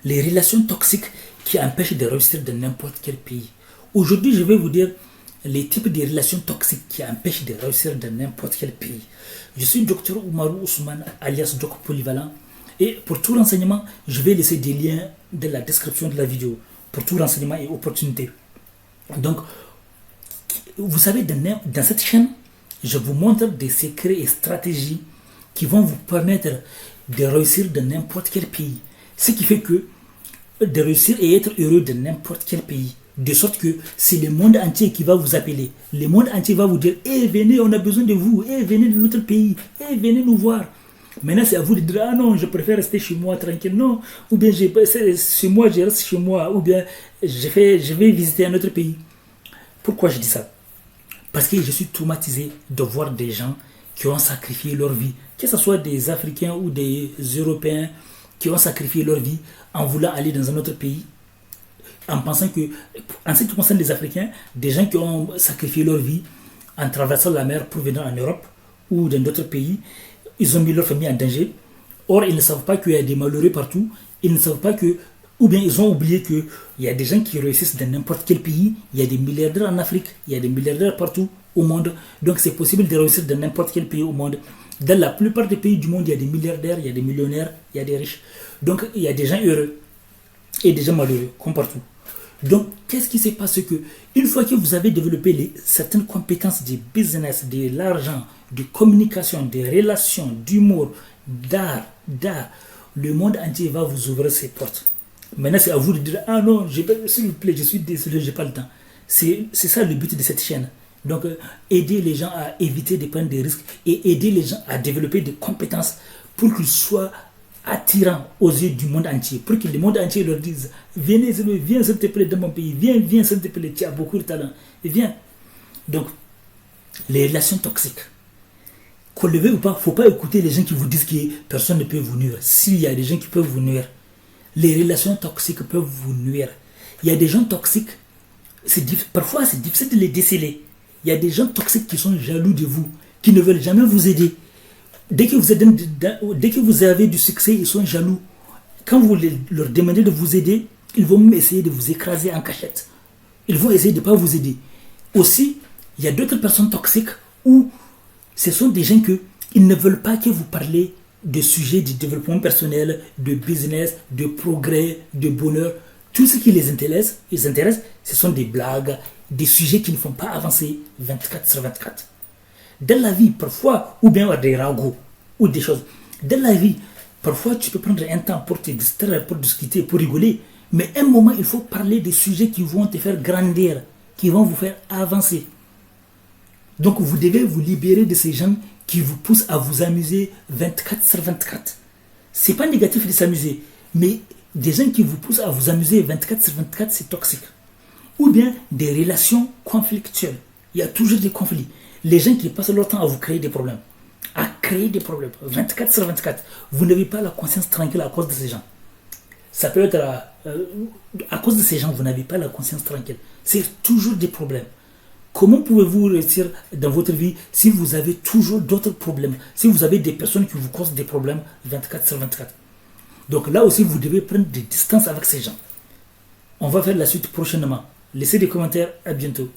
les relations toxiques qui empêchent de réussir dans n'importe quel pays. Aujourd'hui, je vais vous dire les types de relations toxiques qui empêchent de réussir dans n'importe quel pays. Je suis Dr Oumarou Ousmane, alias Doc Polyvalent. Et pour tout renseignement, je vais laisser des liens dans la description de la vidéo. Pour tout renseignement et opportunité. Donc, vous savez, dans cette chaîne, je vous montre des secrets et stratégies qui vont vous permettre de réussir dans n'importe quel pays. Ce qui fait que de réussir et être heureux dans n'importe quel pays. De sorte que c'est le monde entier qui va vous appeler. Le monde entier va vous dire « Eh, venez, on a besoin de vous. Eh, venez de notre pays. Eh, venez nous voir. » Maintenant, c'est à vous de dire « Ah non, je préfère rester chez moi tranquille. Non. Ou bien, chez moi, je reste chez moi. Ou bien, je vais visiter un autre pays. » Pourquoi je dis ça? Parce que je suis traumatisé de voir des gens qui ont sacrifié leur vie, que ce soit des Africains ou des Européens qui ont sacrifié leur vie en voulant aller dans un autre pays, en pensant que, en ce qui concerne les Africains, des gens qui ont sacrifié leur vie en traversant la mer pour venir en Europe ou dans d'autres pays, ils ont mis leur famille en danger. Or, ils ne savent pas qu'il y a des malheureux partout, ils ne savent pas que, ou bien ils ont oublié qu'il y a des gens qui réussissent dans n'importe quel pays, il y a des milliardaires en Afrique, il y a des milliardaires partout au monde, donc c'est possible de réussir dans n'importe quel pays au monde. Dans la plupart des pays du monde, il y a des milliardaires, il y a des millionnaires, il y a des riches. Donc, il y a des gens heureux et des gens malheureux, comme partout. Donc, qu'est-ce qui se passe que une fois que vous avez développé certaines compétences de business, de l'argent, de communication, de relations, d'humour, d'art, le monde entier va vous ouvrir ses portes. Maintenant, c'est à vous de dire « Ah non, s'il vous plaît, je suis désolé, je n'ai pas le temps. » C'est ça le but de cette chaîne. Donc, aider les gens à éviter de prendre des risques et aider les gens à développer des compétences pour qu'ils soient attirants aux yeux du monde entier. Pour que le monde entier leur dise « Viens s'il te plaît dans mon pays, viens s'il te plaît, tu as beaucoup de talent, viens. » Donc, les relations toxiques. Qu'on le veuille ou pas, il ne faut pas écouter les gens qui vous disent que personne ne peut vous nuire. S'il y a des gens qui peuvent vous nuire, les relations toxiques peuvent vous nuire. Il y a des gens toxiques, parfois c'est difficile de les déceler. Il y a des gens toxiques qui sont jaloux de vous, qui ne veulent jamais vous aider. Dès que vous avez du succès, ils sont jaloux. Quand vous leur demandez de vous aider, ils vont même essayer de vous écraser en cachette. Ils vont essayer de ne pas vous aider. Aussi, il y a d'autres personnes toxiques où ce sont des gens ils ne veulent pas que vous parlez de sujets de développement personnel, de business, de progrès, de bonheur. Tout ce qui les intéresse, ce sont des blagues, des sujets qui ne font pas avancer 24/24. Dans la vie, parfois, ou bien des ragots, ou des choses. Dans la vie, parfois, tu peux prendre un temps pour te distraire, pour discuter, pour rigoler. Mais à un moment, il faut parler des sujets qui vont te faire grandir, qui vont vous faire avancer. Donc, vous devez vous libérer de ces gens qui vous poussent à vous amuser 24/24. C'est pas négatif de s'amuser, mais des gens qui vous poussent à vous amuser 24/24, c'est toxique. Ou bien des relations conflictuelles. Il y a toujours des conflits. Les gens qui passent leur temps à vous créer des problèmes. À créer des problèmes 24/24. Vous n'avez pas la conscience tranquille à cause de ces gens. Ça peut être à cause de ces gens, vous n'avez pas la conscience tranquille. C'est toujours des problèmes. Comment pouvez-vous réussir dans votre vie si vous avez toujours d'autres problèmes, si vous avez des personnes qui vous causent des problèmes 24/24? Donc là aussi, vous devez prendre des distances avec ces gens. On va faire la suite prochainement. Laissez des commentaires, à bientôt.